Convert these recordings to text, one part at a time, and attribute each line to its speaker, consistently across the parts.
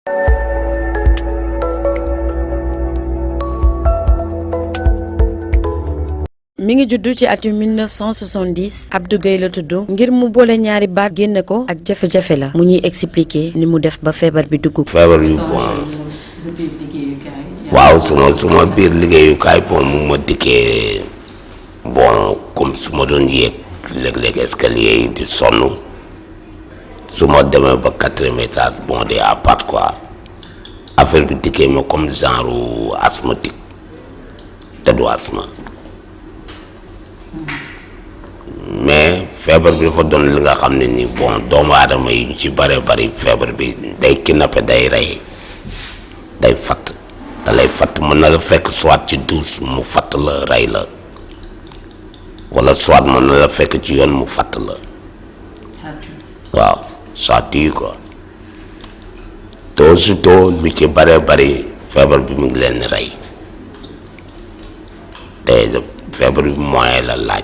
Speaker 1: mi ngi juddu ci atum 1970 Abdou Gueye la tudd ngir mu boole ñaari baat génne ko ak jafe-jafe la mu ñuy expliquer ni mu def ba feebar bi dugg.
Speaker 2: feebar bi waaw suma biir liggéeyukaay mu ma dikkee comme su ma doon yéeg léeg-léeg escalier yi di sonn su ma demee ba 4e étage day à part quoi affaire bi dikkee ma comme genre asthmatique te du asthme. mais feebar bi dafa doon li nga xam ne ni doomu aadama yi ñu ci bari feebar bi day kidnappé day rey day fatt da lay fatt mën na la fekk soit ci douche mu fatt la rey la wala soit mën na la fekk ci yoon mu fatt la waaw ça tue quoi te aussitôt lu ci bari feebar bi mu ngi leen rey te feebar bi moyen la laaj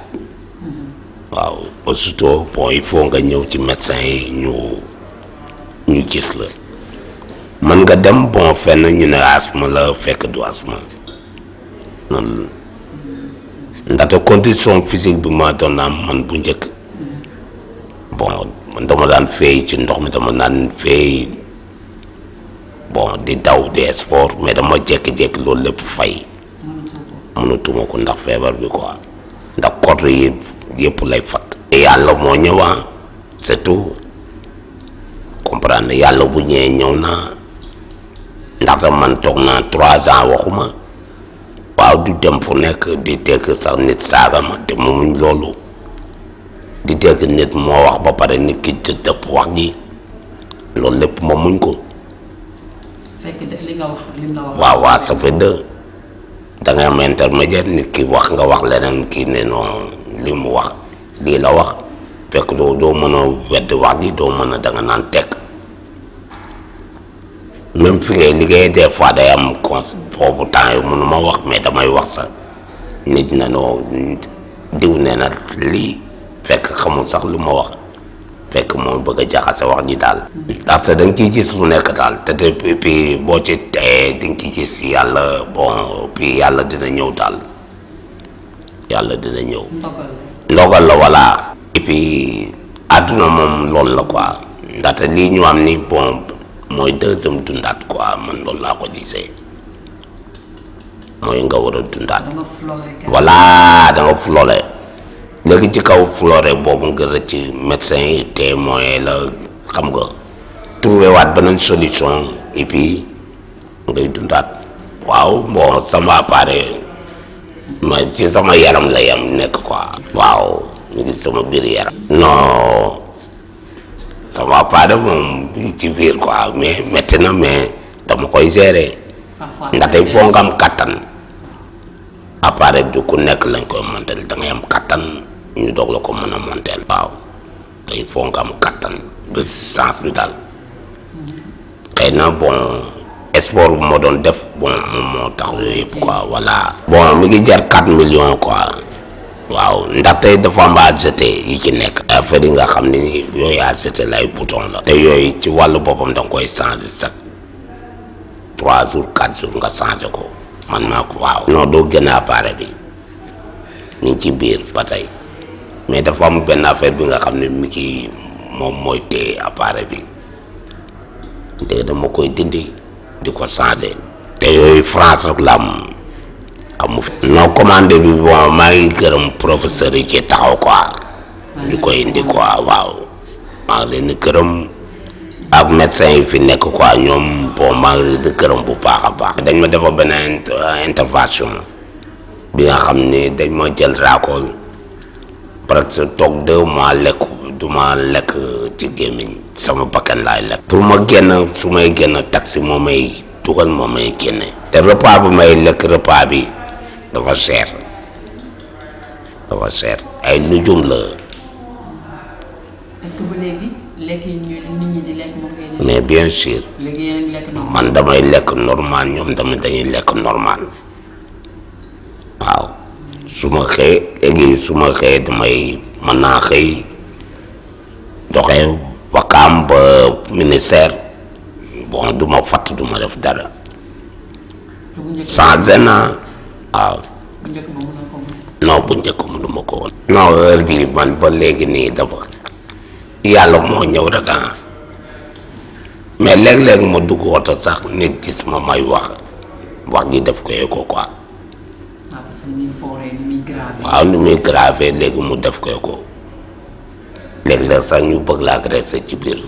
Speaker 2: waaw aussitôt il faut nga ñëw ci médecin yi ñu gis la mën nga dem fenn ñu ne asthme la fekk du asthme noonu ndaxte condition physique bi ma doon am man bu njëkk man dama daan feey ci ndox mi dama daan feey di daw di sport mais dama jékki-jékki loolu lépp fay mënatuma ko ndax feebar bi quoi ndax côté yi yëpp lay fat yàlla moo ñëwaa c'est tout comprendre yàlla bu ñëwee ñëw na ndaxte man toog naa 3 ans waxuma waaw du dem fu nekk di dégg sax nit saaga ma te moomuñ loolu di dégg nit moo wax ba pare nit ki dëpp wax ji loolu lépp moomuñ ko
Speaker 1: fekk li nga wax lim la wax
Speaker 2: waaw ça fait 2 da ngay am intermédiaire nit ki wax nga wax leneen kii ne non li mu wax lii la wax fekk doo mën a wedd wax ji doo mën a da nga naan tekk même fi ngay liggéey des fois day am boobu temps yu mënuma wax mais damay wax sax nit na noo diw nee na lii fekk xamul sax lu ma wax fekk moom bëgg a jaxase wax ji daal ndaxte da nga ciy gis lu nekk daal te puis boo ci teye di nga ciy gis yàlla puis yàlla dina ñëw daal yàlla dina ñëw ndogal la voilà et puis àdduna moom loolu la quoi ndaxte lii ñu am ni mooy 2e dundaat quoi man loolu laa ko gisee mooy nga war a dundaat voilà da nga floré léegi ci kaw floré boobu nga rëcc médecin yi te moyen la xam nga trouvé waat beneen solution et puis ngay dundaat waaw sama appareil ma ci sama yaram la yam nekk quoi waaw ñu ngi sama biir yaram non sama appareil moom ci biir quoi mais métti na mais dama koy gérer ndaxte foo nga am kattan appareil du ku nekk lañ koy monter da ngay am kattan ñu doog la ko mën a monter waaw te foo nga am kattan résistance bi daal xëy na sport bu ma doon def moom moo tax yooyu yëpp quoi voilà mi ngi jar 4 millions quoi waaw ndaxte dafa am à jeter yi ci nekk affaire yi nga xam ne ni yooyu à jeter lay bouton la te yooyu ci wàllu boppam da nga koy changer chaque 3 jours 4 jours nga changer ko man maa ko waaw non doo génne appareil bi ñu ngi ci biir ba tey mais dafa am benn affaire bi nga xam ne mi ngi moom mooy téye appareil bi te dama koy dindi di ko changer te yooyu France rek la amu fi non commandé bi maa ngi gërëm professeur yi ci taxaw quoi ñu koy indi quoi waaw maa ngi leen di gërëm ak médecin yi fi nekk quoi ñoom maa ngi leen di gërëm bu baax a baax dañ ma defal benn intervention bi nga xam ne dañ ma jël raakool presque toog 2 mois lekk du ma lekk ci gémmiñ sama bakkan laay lekk pour ma génn su may génn taxi moo may dugal moo may génne te repas bi may lekk repas bi dafa cher ay lujum la.
Speaker 1: est-ce que ba léegi lekk yi nit ñi di lekk moom ngay
Speaker 2: mais bien sûr
Speaker 1: léegi yéen a ngi lekk normal
Speaker 2: man damay lekk normal ñoom tamit dañuy lekk normal waaw su ma xëyee damay mën naa xëy doxee wakaam ba ministère bon du ma fatt du ma def dara changé naa waaw non bu njëkk mënuma ko woon non heure bi man ba léegi nii dafa yàlla moo ñëw rek mais léeg-léeg ma dugg oto sax nit gis ma may wax ji def ko ko quoi waaw ni muy grave léegi mu def ko léeg-léeg sax ñu bëgg la agressé ci biir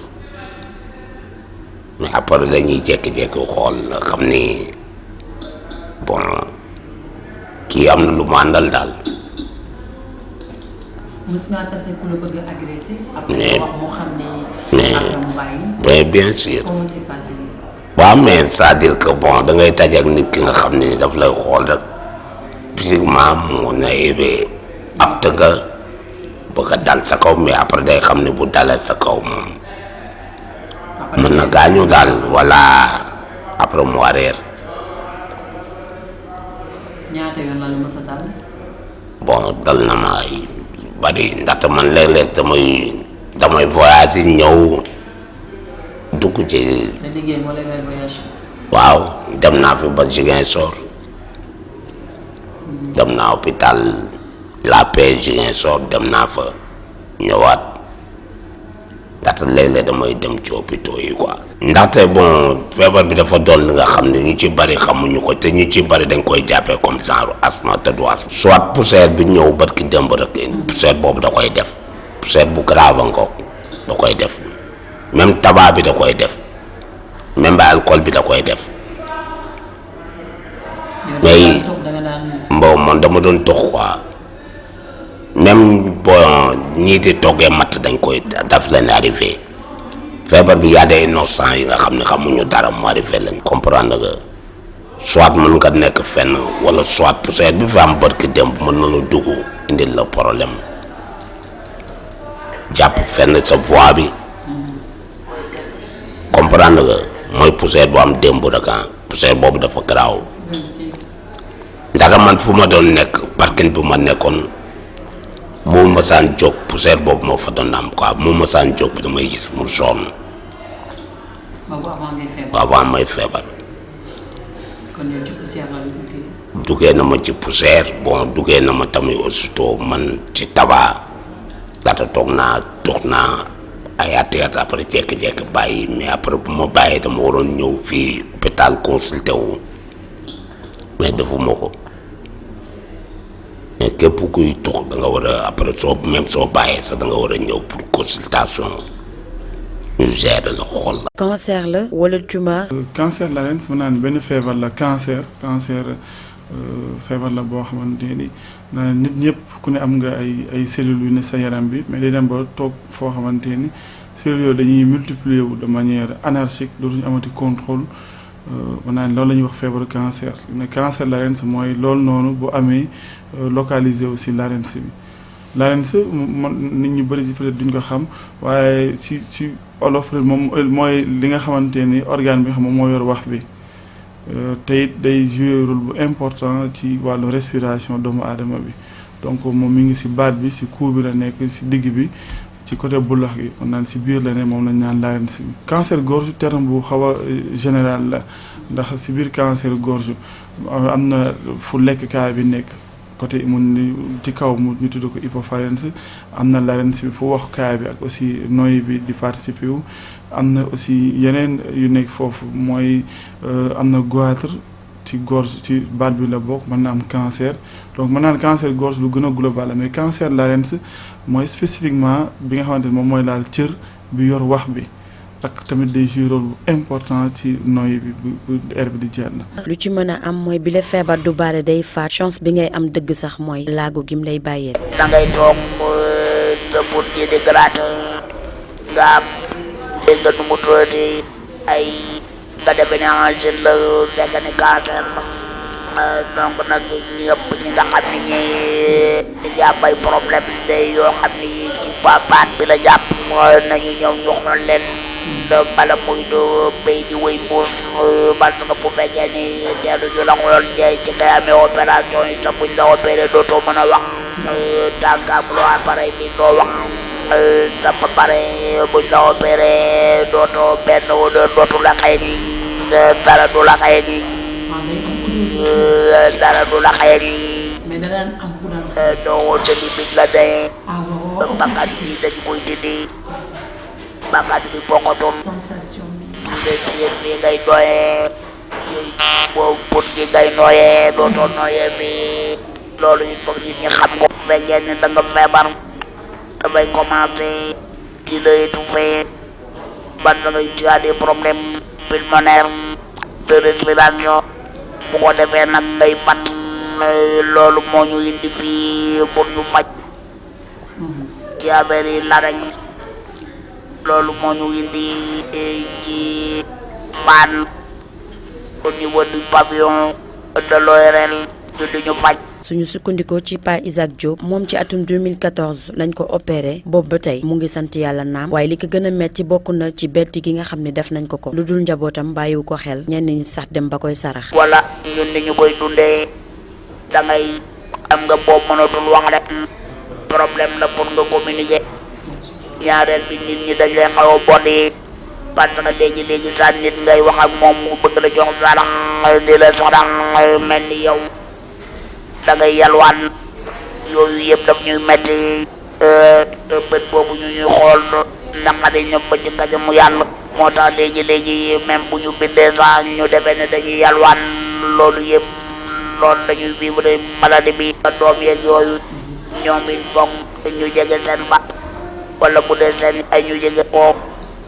Speaker 2: mais après dañuy jékki-jékki xool xam ni bon kii am na lu mu àndal daal.
Speaker 1: mës ngaa tase ku la bëgg a agressé.
Speaker 2: mais
Speaker 1: wax mu xam ne
Speaker 2: mais bien sûr.
Speaker 1: comment c'est passé l'histoire.
Speaker 2: waaw mais c'est-à-dire que bon da ngay taje ak nit ki nga xam ne daf lay xool rek physiquement mu naïve apte nga bëgg a dal sa kaw mais après day xam ne bu dalee sa kaw moom mën na gaañu daal wala après mu arrière.
Speaker 1: ñaata yoon la lu mës a dal.
Speaker 2: bon dal na ma ay bari ndaxte man léeg-léeg damay voyage ñëw dugg ci.
Speaker 1: sa liggéey moo lay voyage.
Speaker 2: waaw dem naa fi ba Ziguinchor dem naa hôpital La Paix Ziguinchor dem naa fa ñëwaat ndaxte léeg-léeg damay dem ci hôpitaux yi quoi. ndaxte bon feebar bi dafa doon li nga xam ne ñu ci bari xamuñu ko te ñu ci bari dañ koy jàppee comme genre asthme te du asthme. soit poussière bi ñëw barki démb rek poussière boobu da koy def poussière bu grave nga da koy def même tabac bi da koy def même ba alcool bi da koy def. mais mbow man dama doon tox quoi même bon ñii di toggee matt dañ koy daf leen arrivé feebar bi yaa des innocents yi nga xam ne xamuñu dara mu arrivé lañ comprendre nga soit mën nga nekk fenn wala soit poussière bi fi am barki démb mën na la dugg indil la problème jàpp fenn sa voix bi comprendre nga mooy poussière bu am démb rek poussière boobu dafa garaaw. ndax man fu ma doon nekk parking bu ma nekkoon bu ma saan jóg poussière boobu moo fa doon am quoi bu ma saan jóg bi damay gis mu sonn. avant may feebar.
Speaker 1: kon yow ci poussière la duggee.
Speaker 2: duggee na ma ci poussière bon duggee na ma tamit aussitôt man ci tabac laata toog naa ay at après jékki-jékki bàyyi mais après bu ma bàyyee dama waroon ñëw fii hôpital consulté wu mais defuma ko. mais képp kuy tux da nga war a après soo bàyyee sax da nga war a ñëw pour consultation ñu gérer la xool la.
Speaker 1: cancer la wala tumeur.
Speaker 3: cancer la ren su ma naan benn feebar la cancer feebar la boo xamante ni nit ñëpp ku ne am nga ay cellules yu ne sa yaram bi mais day dem ba toog foo xamante ni cellules yooyu dañuy multiplier wu de manière anarchique dootuñu amati contrôle. maanaam loolu la ñuy wax feebaru cancer mais cancer larynx mooy loolu noonu bu amee localisé aussi larynx bi larynx nit ñu bëri peut-être duñ ko xam waaye ci olof moom mooy li nga xamante ni organe bi xam moo yor wax bi te it day jouer rôle bu important ci wàllu respiration doomu aadama bi donc moom mi ngi ci baat bi ci cou bi la nekk ci digg bi ci côté bulax gi on naan ci biir la ne moom lañ naan larynx bi. cancer gorge terme bu xaw a général la ndax ci biir cancer gorge am na fu lekkukaay bi nekk côté mun ci kaw mu ñu tudd ko hypopharynx am na larynx bi fu waxukaay bi ak aussi noyyi bi di participer wu am na aussi yeneen yu nekk foofu mooy am na goitre ci gorge ci baat bi la bokk mën na am cancer donc mën naan cancer gorge lu gën a global la mais cancer larynx mooy spécifiquement bi nga xamante ne moom mooy laal cër bi yor wax bi ak tamit day jouer rôle bu important ci noyyi bi bu air bi di jàll.
Speaker 1: lu ci mën a am mooy bi la feebar du bare day faat chance bi ngay am dëgg sax mooy laago gim lay bàyyee.
Speaker 4: da ngay toog sa bët yi di gratte nga am dégg nga nu mu tuddati ay nga defe ne angine la fekk ni cancer donc nag ñëpp ñi nga xam ne ñi di jàpp ay problème day yoo xam ni ci baat bi la jàpp mooy nañu ñëw ñu xool leen bala muy do béy di wéy mbuus parce que bu fekkee ni teelu ñu la xool njëy ci ngay amee opération yi sax buñ la opéré dootoo mën a wax tànk amuloo appareil bi doo wax te ba pare buñ la opéré dootoo benn odeur dootu la xëy dara du la xëy dara du la xëy
Speaker 5: mais da daan am ku daan
Speaker 4: doo sa limit la dee bakkat bi dañ koy dindi bakkat bi bokkatul
Speaker 5: sensation bi
Speaker 4: yéen fii ngay doyee boobu pour gi ngay nooyee dootoo nooyee fii loolu il faut nit ñi xam ko bu fekkee ne da nga feebar dafay commencé di la étouffer parce que tu as des problèmes pulmonaires de respiration bu ko defee nag ngay fat loolu moo ñu indi fii pour ñu faj ci affaire yi la rek loolu moo ñu indi ci fan au niveau du pavillon de l'ORL ñu di ñu faj.
Speaker 1: suñu sukkandikoo ci Pa Isaac Diop moom ci atum 2014 lañ ko opéré boobu ba tey mu ngi sant yàlla naam waaye li ko gën a metti bokk na ci betti gi nga xam ne def nañ ko lu dul njabootam bàyyiwu ko xel ñenn ñi sax dem ba koy sarax.
Speaker 4: wala ñun ni ñu koy dundee da ngay am nga boobu mënatul wax rek problème la pour nga communiquer ñaareel bi nit ñi dañ leen xaw a boddi parce que léegi sax nit ngay wax ak moom mu bëgg la jox sarax di la sarax mel ni yow da ngay yalwaan yooyu yëpp daf ñuy metti bët boobu ñu ñuy xool naqari ñu ba ci kajamu yàlla moo tax léegi même bu ñu bindee sax ñu defee ne dañuy yalwaan loolu yëpp loolu dañuy vivre maladie bi doom yeeg yooyu ñoom il faut ñu jege seen ba wala bu dee seen ay ñu jege ko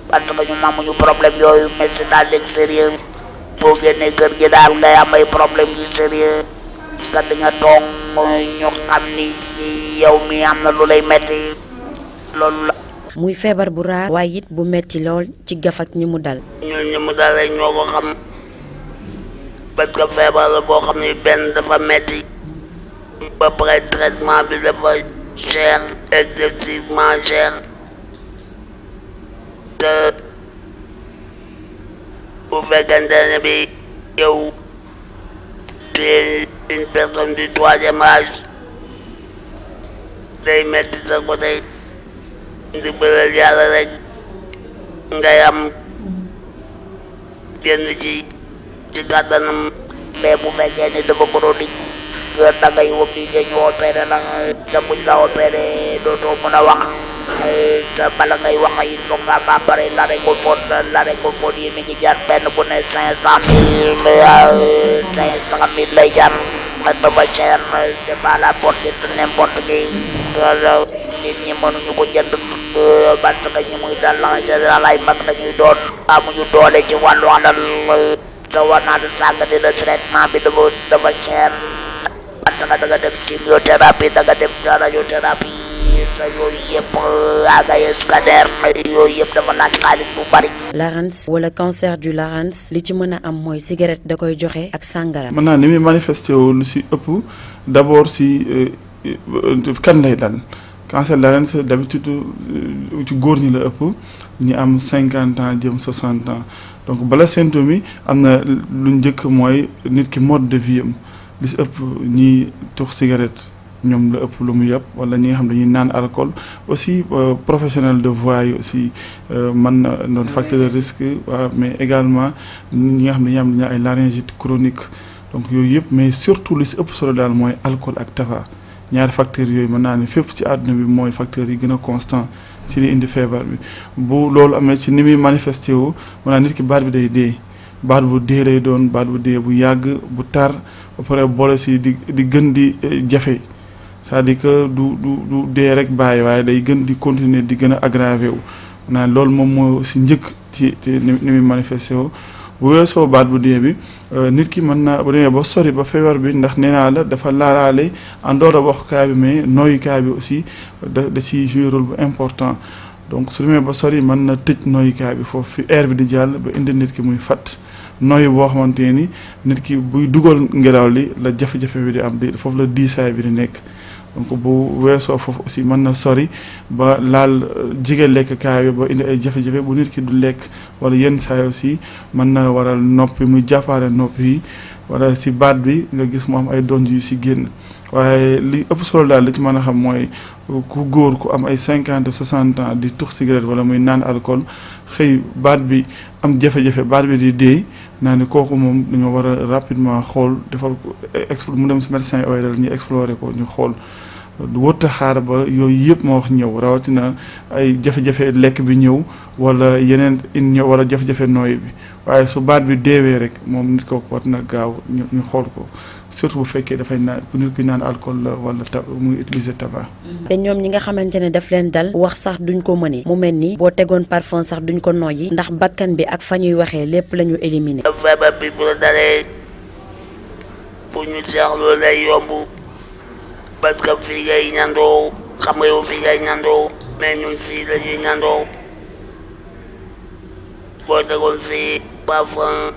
Speaker 4: parce que ñu amuñu problème yooyu mais c'est dans l'extérieur boo génnee kër gi daal ngay am ay problème yu sérieux parce que di nga toog ñu xam ni yow mi am na lu lay metti loolu la.
Speaker 1: muy feebar bu raar waaye it bu metti lool ci gafak ñi mu dal.
Speaker 4: ñun ñi mu dal rek ñoo ko xam parce que feebar la boo xam ni benn dafa metti ba pare traitement bi dafa cher excessivement cher te bu fekkente ne bi yow tu es une personne du troisième âge day metti sa côté di bëral yàlla rek ngay am génn ci kàttanam mais bu fekkee ni dafa chronique da ngay obligé ñu opéré la te buñ la opéré dootoo mën a wax te bala ngay wax il faut nga ba pare l'arrêt cophone yi mi ngi jar benn bu ne 500 000 lay jar dafa cher c'est pas la portée de n'importe qui nit ñi mënuñu ko jënd parce que ñi muy dal en général ay mag dañuy doon amuñu doole ci wàllu alal te war naa di sàgg di le traitement bi dafa cher parce que da nga def chimiothérapie da nga def radiothérapie te yooyu yëpp ak ay scanner yooyu yëpp dafa laaj xaalis bu bari.
Speaker 1: larynx wala cancer du larynx li ci mën a am mooy cigarette da koy joxe ak sàngara.
Speaker 3: mën naa ni muy manifesté wu lu si ëpp d'abord si kan lay dal cancer larynx d'habitude ci góor ñi la ëpp ñi am 50 ans jëm 60 ans donc bala symptôme yi am na lu njëkk mooy nit ki mode de vie am li si ëpp ñiy tux cigarette ñoom la ëpp lu mu yàpp wala ñi nga xam dañuy naan alcool aussi professionnel de voix yi aussi mën na doon facteur de risque waaw mais également ñi nga xam ne dañuy am ay laryngite chronique donc yooyu yëpp mais surtout li si ëpp solo daal mooy alcool ak tabac ñaari facteurs yooyu mën naa ne fépp ci àdduna bi mooy facteurs yi gën a constant ci li indi feebar bi bu loolu amee ci ni muy manifesté wu mën naa nit ki baat bi day dee baat bu dee lay doon baat bu dee bu yàgg bu tar ba pare boole si di gën di jafe c'est-à-dire que du dee rek bàyyi waaye day gën di continuer di gën a aggravé wu naa loolu moom moo si njëkk ci ni muy manifesté wu bu weesoo baat bu dee bi nit ki mën naa bu demee ba sori ba feebar bi ndax nee naa la dafa laalaale en dehors de waxukaay bi mais noyyukaay bi aussi da ciy jouer rôle bu important donc su demee ba sori mën na tëj noyyukaay bi foofu fi air bi di jàll ba indi nit ki muy fat noyyi boo xamante ni nit ki buy dugal ngelaw li la jafe-jafe bi di am di foofu la diisaay bi di nekk donc bu weesoo foofu aussi mën na sori ba laal jige lekk-kaay bi ba indi ay jafe-jafe bu nit ki du lekk wala yenn saa aussi mën na waral noppi muy jàppaale nopp yi wala si baat bi nga gis mu am ay donj yu si génn waaye li ëpp solo daal li ci mën a xam mooy ku góor ku am ay 50-60 ans di tux cigarette wala muy naan alcool xëy baat bi am jafe-jafe baat bi di dee naa ne kooku moom dañoo war a rapidement xool defal ko mu dem si médecin yi ORL ñu explorer ko ñu xool wërta xaar ba yooyu yëpp ma wax ñëw rawatina ay jafe-jafe lekk bi ñëw wala yeneen ñëw wala jafe-jafe nooy bi waaye su baat bi deewee rek moom nit kooku war na gaaw ñu xool ko surtout bu fekkee dafay naan nit ki naan alcool la wala muy utiliser tabac.
Speaker 1: te ñoom ñi nga xamante ne daf leen dal wax sax duñ ko mënee mu mel ni boo tegoon parfum sax duñ ko noyyi ndax bakkan bi ak fa ñuy waxee lépp la ñu éliminer.
Speaker 4: feebar bi bu la dalee bu ñu seexlu lay yomb parce que fii ngay ñandoo xam nga yow fii ngay ñandoo mais ñun fii la ñuy ñandoo boo tegoon fii parfum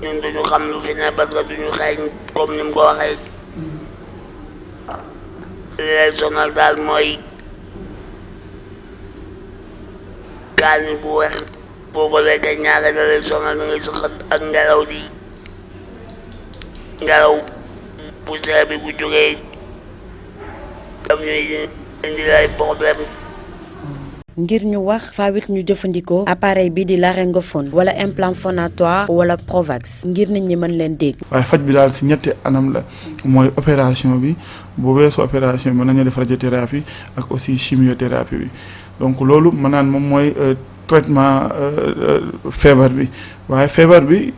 Speaker 4: ñun duñu xam lu fi ne parce que duñu xeeñ comme ni mu ko waxee li lay sonal daal mooy kaani bu weex boo ko lekkee ñaare da lay sonal da ngay sëqat ak ngelaw poussière bi bu jógee dam ñuy indi lay problème.
Speaker 1: ngir ñu wax faawit ñu jëfandikoo appareil bi di laryngophone wala implant phonatoire wala Provax ngir nit ñi mën leen dégg.
Speaker 3: waaye faj bi daal si ñetti anam la mooy opération bi bu weesoo opération bi mën nañu def radiothérapie ak aussi chimiothérapie bi donc loolu mën naan moom mooy traitement feebar bi waaye feebar bi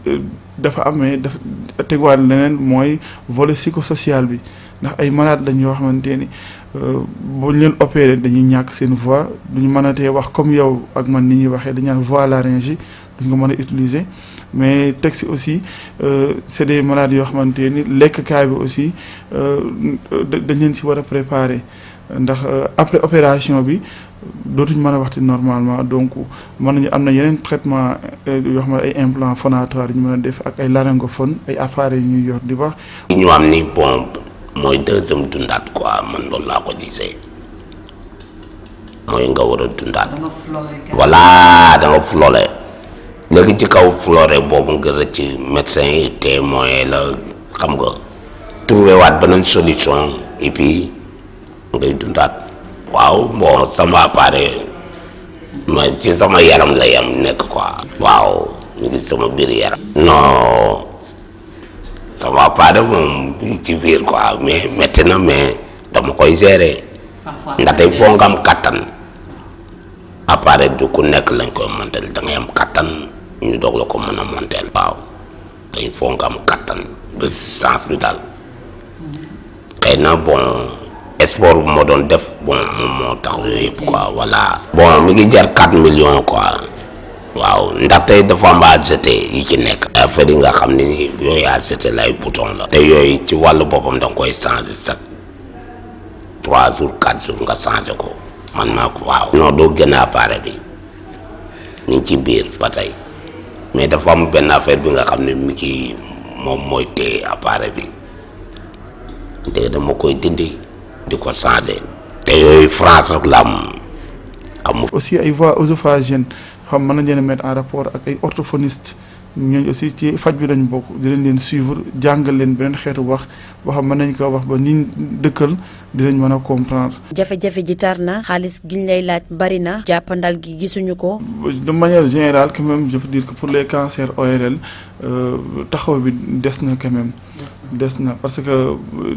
Speaker 3: dafa amee dafa teguwaat leneen mooy volet psychosocial bi ndax ay malade lañ yoo xamante ni bu ñu leen opéré dañuy ñàkk seen voix duñu mën a tee wax comme yow ak man ni ñuy waxee dañuy am voix laryngée duñ ko mën a utiliser mais teg si aussi c'est des malades yoo xamante ni lekk-kaay bi aussi dañ leen si war a préparer ndax après opération bi dootuñ mën a waxti normalement donc mën nañu am na yeneen traitement yoo xam ne ay implant phonatoire yi ñu mën a def ak ay laryngophone ay appareils yu ñuy yor di wax.
Speaker 2: ñu am ni bon mooy deuxième dundaat quoi man loolu laa ko gisee mooy nga war a dundaat.
Speaker 5: da nga floré
Speaker 2: voilà da nga floré léegi ci kaw floré boobu nga rëcc médecin yi te moyen la xam nga trouver waat beneen solution et puis ngay dundaat. waaw bon sama appareil ma ci sama yaram la yam nekk quoi. waaw ñu ngi sama biir yaram. non sama appareil moom bi ci biir quoi mais métti na mais dama koy gérer. ndax tey foo nga am kattan appareil du ku nekk lañ koy montel da ngay am kattan ñu doog la ko mën a montel. waaw tey foo nga am kattan résistance bi daal xëy na bon. sport bu ma doon def bon moom moo tax yooyu yëpp quoi voilà. bon mi ngi jar 4 millions quoi waaw ndaxte dafa am à jeter yi ci nekk. affaire yi nga xam ne ni yooyu à jeter lay bouton la. te yooyu ci wàllu boppam da nga koy changer chaque 3 jours 4 jours nga changer ko man maa ko waaw. non doo génne appareil bi ñu ngi ci biir ba tey mais dafa am benn affaire bi nga xam ne mi ngi moom mooy téye appareil bi te dama koy dindi. di ko changé te yooyu France rek la am
Speaker 3: aussi ay voix œsophagènes xam mën nañ leen mettre en rapport ak ay orthophonistes ñooñu aussi ci faj bi lañ bokk di leen suivre jàngal leen beneen xeetu wax boo xam mën nañ ko wax ba ñi dëkkal dinañ mën a comprendre.
Speaker 1: jafe-jafe ji tar na xaalis giñ lay laaj bari na jàppandal gi gisuñu ko.
Speaker 3: de manière générale quand même je veux dire que pour les cancers ORL taxaw bi des na quand même. des na parce que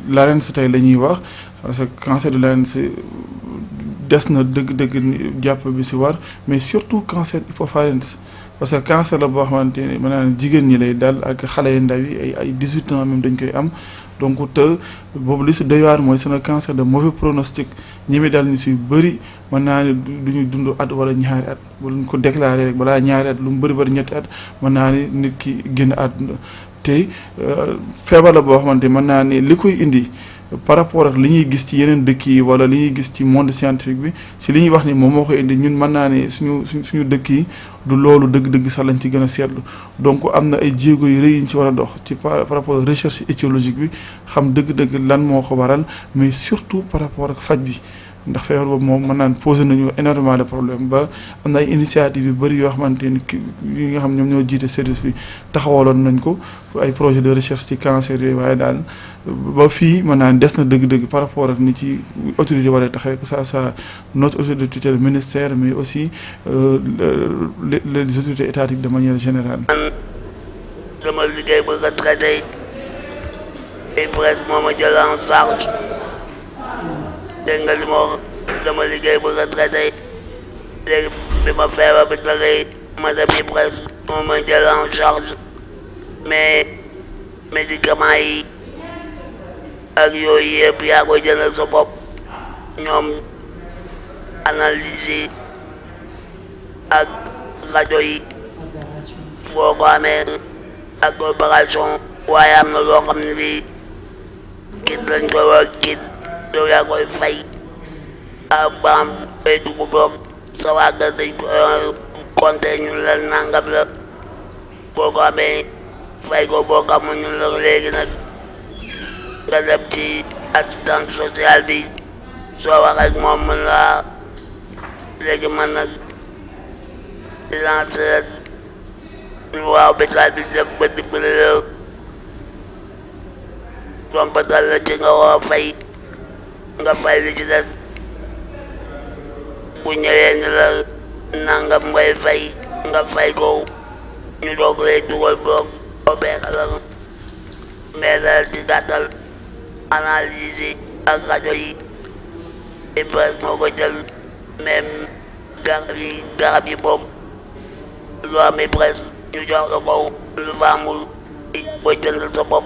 Speaker 3: larynx tey la ñuy wax parce que cancer de larynx des na dëgg-dëgg jàpp bi si war mais surtout cancer hypopharynx parce que cancer la boo xamante ne mën naa ne jigéen ñi lay dal ak xale yu ndaw yi ay 18 ans même dañ koy am donc te boobu li si doy waar mooy c'est un cancer de mauvais pronostic ñi mi dal ni si bëri mën naa ne du ñu dund at wala ñaari at bu ñu ko déclaré rek balaa ñaari at lu mu bëri ñetti at mën naa ne nit ki génn àdduna te feebar la boo xamante mën naa ne li koy indi par rapport ak li ñuy gis ci yeneen dëkk yi wala li ñuy gis ci monde scientifique bi si li ñuy wax ni moom moo koy indi ñun mën naa ne suñu dëkk yi du loolu dëgg-dëgg sax lañ ci gën a seetlu donc am na ay jéego yu rëy yi ñu ci war a dox ci par rapport ak recherche étiologique bi xam dëgg-dëgg lan moo ko waral mais surtout par rapport ak faj bi ndax feebar boobu moom mën naan posé nañu énormément de problème ba am na ay initiative yu bëri yoo xamante ni yi nga xam ñoom ñoo jiite service bi taxawaloon nañ ko ay projet de recherche ci cancer yooyu waaye daal ba fii mën naan des na dëgg-dëgg par rapport ak ni ci autorité war a taxawee que ça soit notre autorité de tutelle ministère mais aussi les autorités étatiques de manière générale.
Speaker 4: sama liggéey bu retraité yi presque moo ma jël en charge dégg nga li ma wax sama liggéey bu retraité léegi bi ma feebar bi léegi madame yi presque moo ma jël en charge mais médicaments yi ak yooyu yëpp yaa koy jëndal sa bopp ñoom analyse yi ak rajo yi foo ko amee ak opération waaye am na loo xam ne bii kit lañ koy wax kit yow yaa koy fay ak baam bay dugg boog sa waa kër dañ ko compter ñun la nangam la boo ko amee fay ko boo ko amul ñun la léegi nag nga dem ci assistance sociale bi soo wax ak moom mën laa léegi man nag lancer waaw bétail bi def ba dimbali la combatal la ci nga woo fay nga fay li ci des bu ñëwee ni la nangam ngay fay nga fay ko ñu doog lay dugal boog opéra la mais daal ci gàttal analyse yi ak rajo yi IPRES moo ko jël même garab yi boobu lu am IPRES ñu jox la ko lu fa amul booy jëndal sa bopp.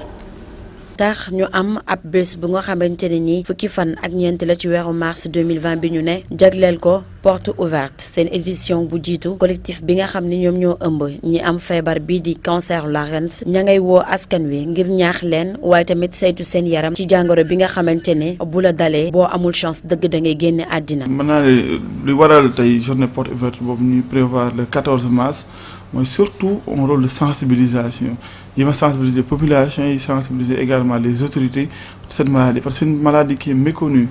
Speaker 1: tax ñu am ab bés bu nga xamante ne nii fukki fan ak ñeent la ci weeru mars 2020 bi ñu ne jagleel ko porte ouverte seen édition bu jiitu collectif bi nga xam ni ñoom ñoo ëmb ñi am feebar bii di cancer larynx ña ngay woo askan wi ngir ñaax leen waaye tamit saytu seen yaram ci jàngoro bi nga xamante ne bu la dalee boo amul chance dëgg da ngay génne àddina.
Speaker 3: mën naa ne li waral tey journée porte ouverte boobu ñuy prévoir le 14 mars mooy surtout un rôle de sensibilisation yi ma sensibiliser population yi sensibiliser également les autorités de cette maladie parce que c'est une maladie qui est méconnue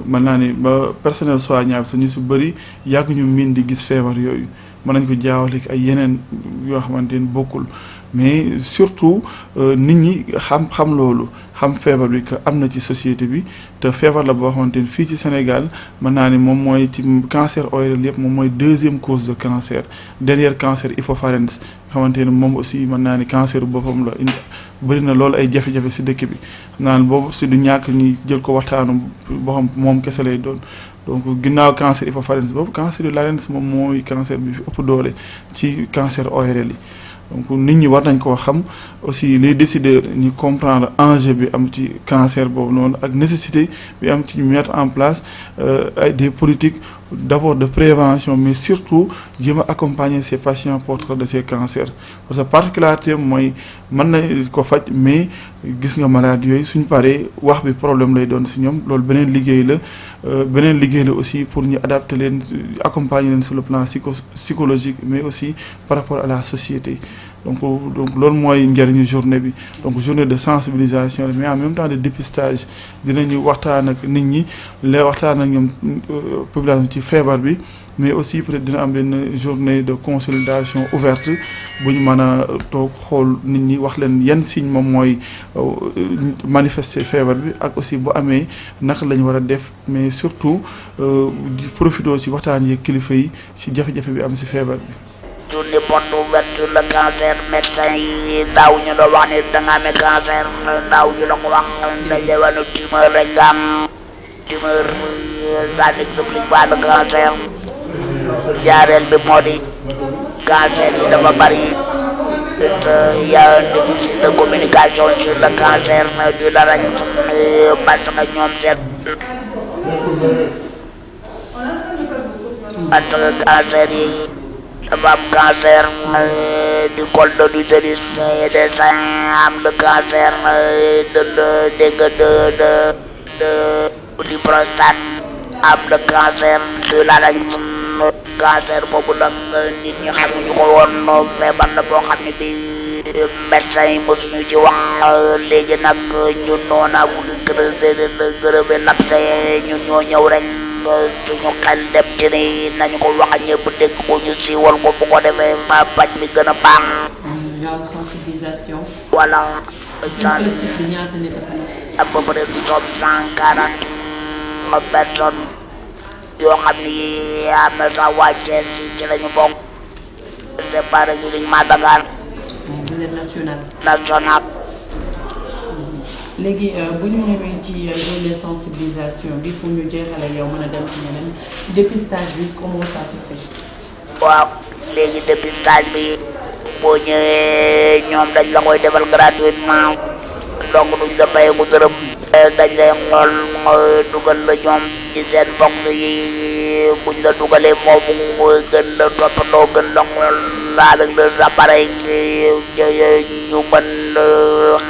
Speaker 3: mën naa ne ba personnel soignant bi sax ñu si bëri yàgg ñu miin di gis feebar yooyu mën nañ ko jaawale ak ay yeneen yoo xamante ni bokkul mais surtout nit ñi xam loolu xam feebar bi que am na ci société bi te feebar la boo xamante ni fii ci Sénégal mën naa ni moom mooy ci cancer ORL yëpp moom mooy deuxième cause de cancer derrière cancer hypopharynx xamante ni moom aussi mën naa ni cancer boppam la bëri na loolu ay jafe-jafe si dëkk bi xam naa ne boobu si du ñàkk ñi jël ko waxtaanu boo xam moom kese lay doon donc ginnaaw cancer hypopharynx boobu cancer du larynx moom mooy cancer bi fi ëpp doole ci cancer ORL yi donc nit ñi war nañ koo xam aussi les décideurs ñu comprendre enjeu bi am ci cancer boobu noonu ak nécessité bi am ci mettre en place des politiques d'abord de prévention mais surtout jéem a accompagner ces patients porteurs de ces cancers parce que particularité mooy mën na ko faj mais gis nga maladie yooyu suñ paree wax bi problème lay doon si ñoom loolu beneen liggéey la aussi pour ñu adapter leen accompagner leen sur le plan psychologique mais aussi par rapport à la société donc loolu mooy njëriñu journée bi donc journée de sensibilisation mais en même temps de dépistage dinañu waxtaan ak nit ñi waxtaan ak ñoom population ci feebar bi mais aussi peut-être dina am benn journée de consultation ouverte bu ñu mën a toog xool nit ñi wax leen yan signe moom mooy manifester feebar bi ak aussi bu amee naka la ñu war a def mais surtout di profité ci waxtaan yeeg kilifa yi ci jafe-jafe bi am ci feebar bi.
Speaker 4: journée porte ouverte sur le cancer médecin yi daaw ñu la wax ne da nga amee cancer daaw ñu la ko wax dañuy wax ne tumeur rek nga am tumeur ça n'explique pas le cancer jaareel bi moo di cancer yi dafa bari y a un déficit de communication sur le cancer du larynx parce que ñoom seen parce que cancer yi dafa am cancer du col de l'utérus des seins am le cancer du prostate am le cancer de larynx cancer boobu nag nit ñi xamuñu ko woon feebar la boo xam ne bi médecin yi mosuñu ci wax léegi nag ñun noona wuli gërëbe labse ñun ñoo ñëw rek suñu xel dem ci ni nañu ko wax ñëpp dégg ko ñu siiwal ko bu ko defee paj mi gën a baax.
Speaker 5: genre sensibilisation.
Speaker 4: voilà.
Speaker 5: collectif bi ñaata nit dafa nekk.
Speaker 4: à peu près nous sommes 140 personnes yoo xam ni am na sax wàccee ci lañu bokk. c'est pas régulièrement Dakar.
Speaker 5: vous êtes national.
Speaker 4: national.
Speaker 5: léegi bu ñu ñëwee ci journée sensibilisation bi fu ñu jeexale yow mën a dem ci ñeneen dépistage bi comment ça se fait.
Speaker 4: waaw léegi dépistage bi boo ñëwee ñoom dañ la koy defal gratuitement donc duñ la fay bu dërëm. dañ lay xool dugal la ñoom ci seen box yi buñ la dugalee foofu gën la toppatoo gën la xool avec les appareils ñu mën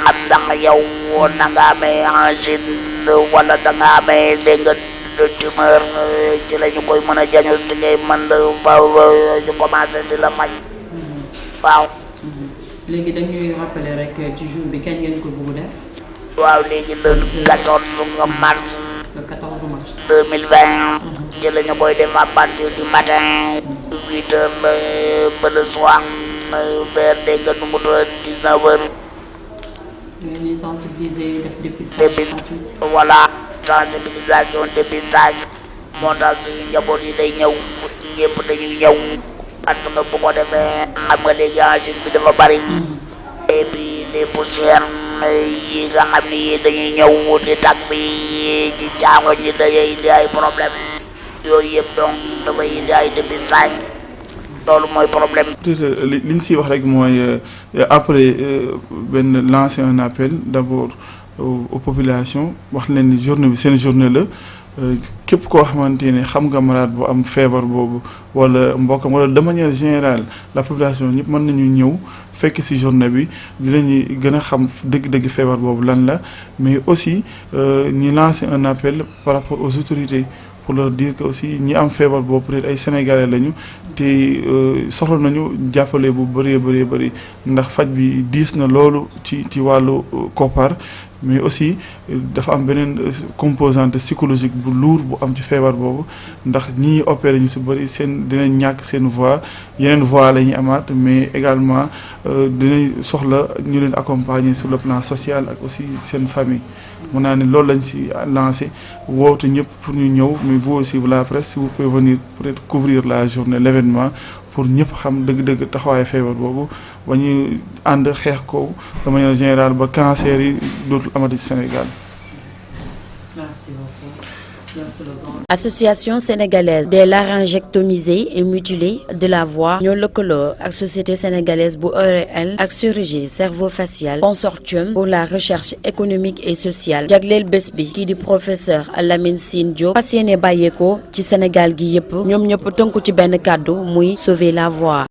Speaker 4: xam ndax yow da nga amee angine wala da nga amee dégg nga tumeur ci la ñu koy mën a diagnostiquer mën ba ñu commencé di la faj waaw.
Speaker 5: léegi dañuy rappeler rek ci jour bi kañ ngeen ko bëgg def.
Speaker 4: waaw léegi le 14 mars.
Speaker 5: le 14 mars.
Speaker 4: 2020. ci la ñu koy def à partir du matin. 8 heures ba le soir. vers dégg nga nu mu doon 19 heures.
Speaker 5: ngeen di sensibiliser def dépistage gratuit.
Speaker 4: voilà sensibilisation dépistage moo tax suñu njaboot yi day ñëw ñëpp dañuy ñëw parce que bu ko defee xam nga léegi angine bi dafa bari. et puis les poussières yi nga xam ni dañuy ñëw di tag bi ci caawa ñi dañuy indi ay problème yooyu yëpp donc dafay indi ay dépistage loolu mooy problème.
Speaker 3: peut-être li ñu siy wax rek mooy après benn lancer un appel d'abord aux populations wax leen ni journée bi seen journée la képp koo xamante ne xam nga malade bu am feebar boobu wala mbokkam wala de manière générale la population ñëpp mën nañu ñëw fekk ci journée bi dinañu gën a xam dëgg-dëgg feebar boobu lan la mais aussi ñu lancer un appel par rapport aux autorités pour leur dire que aussi ñi am feebar boobu peut-être ay sénégalais lañu te soxla nañu jàppale bu bëree bëri ndax faj bi diis na loolu ci wàllu koppar mais aussi dafa am beneen composante psychologique bu lourd bu am ci feebar boobu ndax ñi opéré ñu si bëri seen dinañ ñàkk seen voix yeneen voix la ñuy amaat mais également dinañ soxla ñu leen accompagner sur le plan social ak aussi seen famille. mun naa ne loolu lañ si lancé woote ñëpp pour ñu ñëw mais vous aussi la presse si vous pouvez venir peut-être couvrir la journée l'événement pour ñëpp xam dëgg-dëgg taxawaayu feebar boobu ba ñu ànd xeex ko de manière générale ba cancer yi dootul amati ci Sénégal.
Speaker 5: Merci beaucoup.
Speaker 1: Association sénégalaise des laryngectomisés et mutilés de la voix ñoo lëkkaloo ak société sénégalaise bu ORL ak chirurgie cerveau-faciale consortium pour la recherche économique et sociale jagleel bés bi kii di professeur Lamine Sine Diop fas yéene bàyyeekoo ci Sénégal gi yëpp ñoom ñëpp tënku ci benn kàddu muy sauver la voix.